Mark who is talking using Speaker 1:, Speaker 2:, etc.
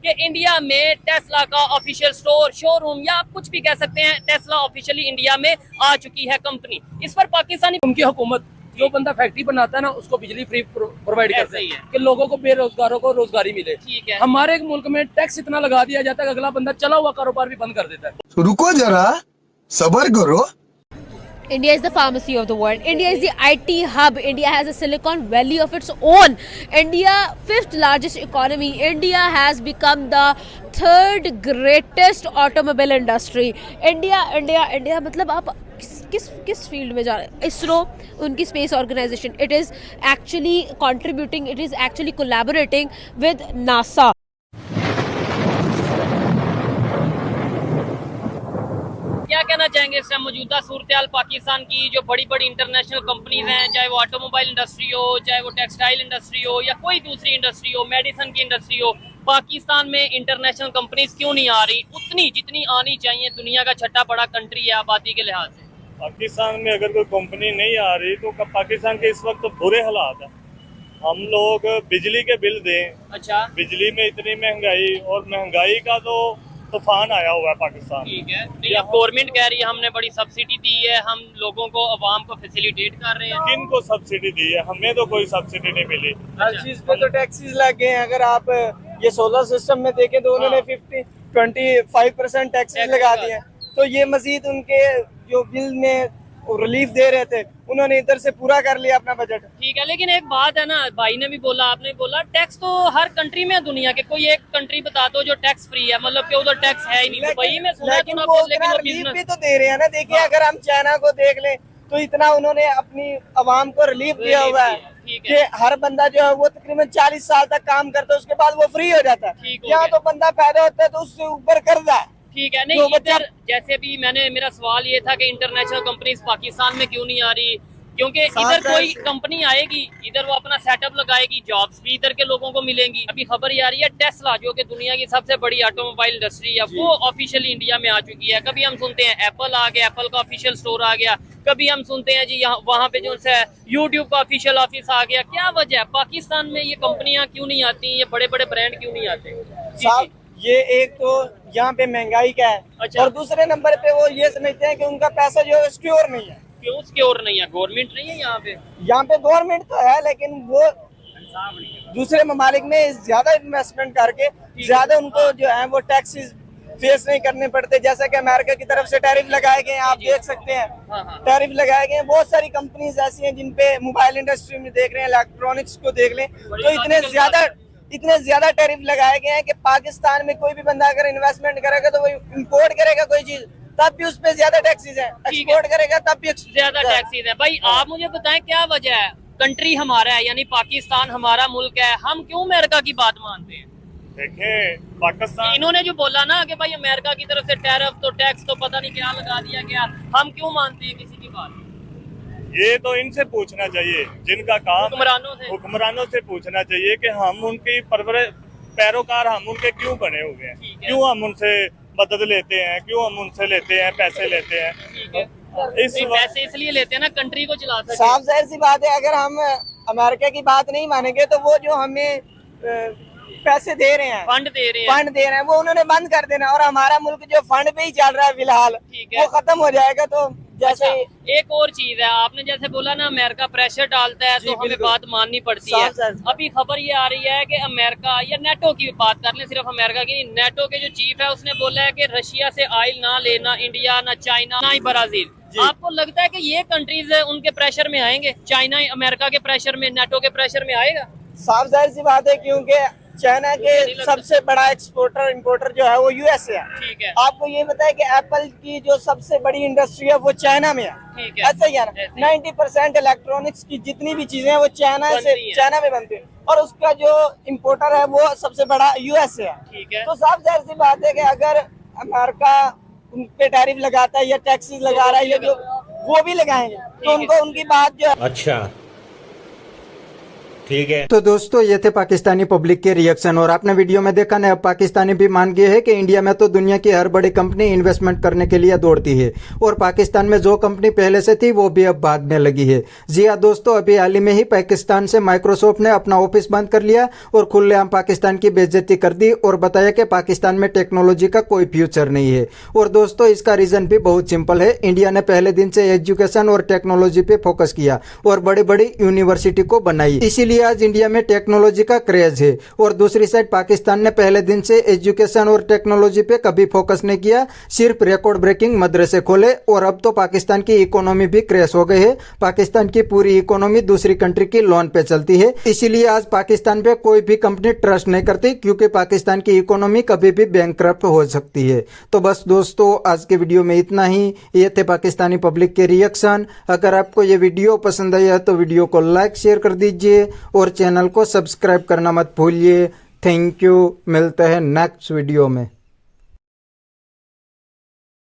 Speaker 1: कि इंडिया में टेस्ला का ऑफिशियल स्टोर, शोरूम या आप कुछ भी कह सकते हैं, टेस्ला ऑफिशियली इंडिया में आ चुकी है कंपनी। इस पर पाकिस्तानी
Speaker 2: उनकी हुकूमत जो बंदा फैक्ट्री बनाता है ना उसको बिजली फ्री प्रोवाइड करते
Speaker 1: ही
Speaker 2: हैं
Speaker 1: है
Speaker 2: कि लोगों को, बेरोजगारों को रोजगारी मिले।
Speaker 1: ठीक है।
Speaker 2: हमारे मुल्क में टैक्स इतना लगा दिया जाता है कि अगला बंदा चला हुआ कारोबार भी बंद कर देता है।
Speaker 3: तो रुको जरा, सबर करो।
Speaker 4: India is the pharmacy of the world. India is the IT hub. India has a Silicon Valley of its own. India, fifth largest economy. India has become the third greatest automobile industry. India मतलब आप किस field में जा रहे हैं? इसरो, उनकी space organization, it is actually contributing, it is actually collaborating with NASA.
Speaker 1: क्या कहना चाहेंगे इस मौजूदा सूरत पाकिस्तान की? जो बड़ी बड़ी इंटरनेशनल कंपनीज हैं, चाहे वो ऑटोमोबाइल इंडस्ट्री हो, चाहे वो टेक्सटाइल इंडस्ट्री हो या कोई दूसरी इंडस्ट्री हो, मेडिसिन की इंडस्ट्री हो, पाकिस्तान में इंटरनेशनल कंपनीज क्यों नहीं आ रही उतनी जितनी आनी चाहिए? दुनिया का छठा बड़ा कंट्री है आबादी के लिहाज से।
Speaker 5: पाकिस्तान में अगर कोई कंपनी नहीं आ रही तो पाकिस्तान के इस वक्त तो बुरे हालात है। हम लोग बिजली के बिल दें,
Speaker 1: अच्छा,
Speaker 5: बिजली में इतनी महंगाई, और महंगाई का तो तूफान आया हुआ है पाकिस्तान।
Speaker 1: ठीक है, नहीं अब गवर्नमेंट कह रही है हमने बड़ी सब्सिडी दी है, हम लोगों को, अवाम को फैसिलिटेट कर रहे हैं।
Speaker 5: किन को सब्सिडी दी है? हमें तो कोई सब्सिडी नहीं मिली।
Speaker 6: हर चीज पे तो टैक्सेस लग गए हैं। अगर आप ये सोलर सिस्टम में देखें तो उन्होंने 25% टैक्सेस लगा दिए हैं। तो ये मजीद उनके जो बिल में रिलीफ दे रहे थे उन्होंने इधर से पूरा कर लिया अपना बजट।
Speaker 1: ठीक है, लेकिन एक बात है ना, भाई ने भी बोला, आपने भी बोला, टैक्स तो हर कंट्री में है दुनिया के। कोई एक कंट्री बता दो जो टैक्स फ्री है, मतलब कि उधर टैक्स है ही नहीं। दुबई में सुना
Speaker 6: लेकिन
Speaker 1: तो
Speaker 6: वो
Speaker 1: लेकिन वो
Speaker 6: रिलीफ भी
Speaker 1: बिजनेस
Speaker 6: तो दे रहे हैं ना। देखिए अगर हम चाइना को देख लें तो इतना उन्होंने अपनी अवाम को रिलीफ दिया हुआ है
Speaker 1: ठीक
Speaker 6: कि हर बंदा जो है वो तकरीबन 40 साल तक काम करता है, उसके बाद वो फ्री हो जाता है।
Speaker 1: ठीक हो
Speaker 6: यहाँ
Speaker 1: गया।
Speaker 6: तो बंदा पैदा होता है तो उससे ऊपर कर्जा है।
Speaker 1: ठीक है, नहीं
Speaker 6: जो बच्चा-
Speaker 1: इधर जैसे भी मेरा सवाल ये था कि इंटरनेशनल कंपनीज पाकिस्तान में क्यों नहीं आ रही? क्योंकि इधर कोई कंपनी आएगी, इधर वो अपना सेटअप लगाएगी, जॉब्स भी इधर के लोगों को मिलेंगी। अभी खबर ये आ रही है टेस्ला जो कि दुनिया की सबसे बड़ी ऑटोमोबाइल इंडस्ट्री है, वो ऑफिशियली इंडिया में आ चुकी है। कभी हम सुनते हैं एप्पल आ गया, एप्पल का ऑफिशियल स्टोर आ गया, कभी हम सुनते हैं जी यहाँ वहाँ पे जो है यूट्यूब का ऑफिशियल ऑफिस आ गया। क्या वजह है पाकिस्तान में ये कंपनियां क्यों नहीं आती? ये बड़े बड़े ब्रांड क्यों नहीं आते?
Speaker 6: साहब ये एक तो यहाँ पे महंगाई का है।
Speaker 1: अच्छा।
Speaker 6: और दूसरे नंबर पे वो ये समझते हैं कि उनका पैसा जो है सिक्योर नहीं है।
Speaker 1: क्यों सिक्योर नहीं है? गवर्नमेंट नहीं है यहाँ पे?
Speaker 6: यहाँ पे गवर्नमेंट तो है लेकिन वो दूसरे ममालिक में ज्यादा इन्वेस्टमेंट करके ज्यादा उनको जो है वो टैक्सेस फेस नहीं करने पड़ते। जैसा कि अमेरिका की तरफ से टैरिफ लगाए गए हैं, आप देख सकते हैं।
Speaker 1: हाँ।
Speaker 6: टैरिफ लगाए गए हैं। बहुत सारी कंपनीज ऐसी हैं जिनपे मोबाइल इंडस्ट्री में देख रहे हैं, इलेक्ट्रॉनिक्स को देख लें तो इतने ज्यादा टैरिफ लगाए गए हैं कि पाकिस्तान में कोई भी बंदा अगर इन्वेस्टमेंट करेगा तो वो इम्पोर्ट करेगा कोई चीज तब भी उस पे ज्यादा टैक्सेस है, एक्सपोर्ट करेगा तब भी
Speaker 1: ज्यादा टैक्सेस है। भाई आप मुझे बताएं क्या वजह है? कंट्री हमारा है, यानी पाकिस्तान हमारा मुल्क है, हम क्यों अमेरिका की बात मानते हैं?
Speaker 5: देखें पाकिस्तान,
Speaker 1: इन्होंने जो बोला ना कि भाई अमेरिका की तरफ से टैरिफ तो टैक्स तो पता नहीं क्या लगा दिया गया, हम क्यों मानते हैं किसी की बात?
Speaker 5: ये तो इनसे पूछना चाहिए जिनका काम
Speaker 1: हुक्मरानों से
Speaker 5: पूछना चाहिए कि हम उनकी पैरोकार, हम उनके क्यों बने हुए हैं, क्यों हम उनसे मदद लेते हैं, क्यों हम उनसे लेते हैं, पैसे लेते हैं।
Speaker 1: ठीक है, पैसे इसलिए लेते हैं ना कंट्री को चला सके।
Speaker 6: साफ जाहिर सी बात है। अगर हम अमेरिका की बात नहीं मानेंगे तो वो जो हमें पैसे दे रहे हैं,
Speaker 1: फंड दे रहे हैं,
Speaker 6: वो उन्होंने बंद कर देना। और हमारा मुल्क जो फंड पे ही चल रहा है फिलहाल, वो खत्म हो जाएगा। तो जैसे
Speaker 1: एक और चीज है, आपने जैसे बोला ना अमेरिका प्रेशर डालता है तो हमें बात माननी पड़ती है। अभी खबर ये आ रही है कि अमेरिका या नेटो की बात कर लें, सिर्फ अमेरिका की, नेटो के जो चीफ है उसने बोला है कि रशिया से ऑयल ना लेना इंडिया, ना चाइना, ना ही ब्राजील। आपको लगता है कि ये कंट्रीज उनके प्रेशर में आएंगे? चाइना अमेरिका के प्रेशर में, नेटो के प्रेशर में आएगा?
Speaker 6: साफ जाहिर सी बात है क्योंकि चाइना के सबसे बड़ा एक्सपोर्टर इंपोर्टर जो है वो यूएसए है।
Speaker 1: ठीक है,
Speaker 6: आपको ये बताया कि एप्पल की जो सबसे बड़ी इंडस्ट्री है वो चाइना में है।
Speaker 1: ठीक है,
Speaker 6: ऐसा ही है ना। 90% इलेक्ट्रॉनिक्स की जितनी भी चीजें हैं वो चाइना में बनती है और उसका जो इम्पोर्टर है वो सबसे बड़ा यूएसए है।
Speaker 1: ठीक है,
Speaker 6: तो साफ जाहिर सी बात है कि अगर अमेरिका उन पे टैरिफ लगाता है या टैक्सेस लगा रहा है या जो वो भी लगाएंगे तो उनको उनकी बात जो है
Speaker 7: अच्छा ठीक है।
Speaker 8: तो दोस्तों ये थे पाकिस्तानी पब्लिक के रिएक्शन। और आपने वीडियो में देखा ना, अब पाकिस्तानी भी मान गए हैं कि इंडिया में तो दुनिया की हर बड़ी कंपनी इन्वेस्टमेंट करने के लिए दौड़ती है, और पाकिस्तान में जो कंपनी पहले से थी वो भी अब भागने लगी है। जी हाँ दोस्तों, अभी हाल ही में ही पाकिस्तान से माइक्रोसॉफ्ट ने अपना ऑफिस बंद कर लिया और खुलेआम पाकिस्तान की बेइज्जती कर दी और बताया कि पाकिस्तान में टेक्नोलॉजी का कोई फ्यूचर नहीं है। और दोस्तों इसका रीजन भी बहुत सिंपल है, इंडिया ने पहले दिन से एजुकेशन और टेक्नोलॉजी पे फोकस किया और बड़ी बड़ी यूनिवर्सिटी को बनाई, इसीलिए आज इंडिया में टेक्नोलॉजी का क्रेज है। और दूसरी साइड पाकिस्तान ने पहले दिन से एजुकेशन और टेक्नोलॉजी पे कभी फोकस नहीं किया, सिर्फ रिकॉर्ड ब्रेकिंग मदरसे खोले, और अब तो पाकिस्तान की इकोनॉमी भी क्रैश हो गई है। पाकिस्तान की पूरी इकोनॉमी दूसरी कंट्री की लोन पे चलती है, इसीलिए आज पाकिस्तान पे कोई भी कंपनी ट्रस्ट नहीं करती, क्योंकि पाकिस्तान की इकोनॉमी कभी भी बैंकक्रप्ट हो सकती है। तो बस दोस्तों आज के वीडियो में इतना ही। ये थे पाकिस्तानी पब्लिक के रिएक्शन। अगर आपको ये वीडियो पसंद आया तो वीडियो को लाइक शेयर कर दीजिए और चैनल को सब्सक्राइब करना मत भूलिए। थैंक यू, मिलते हैं नेक्स्ट वीडियो में।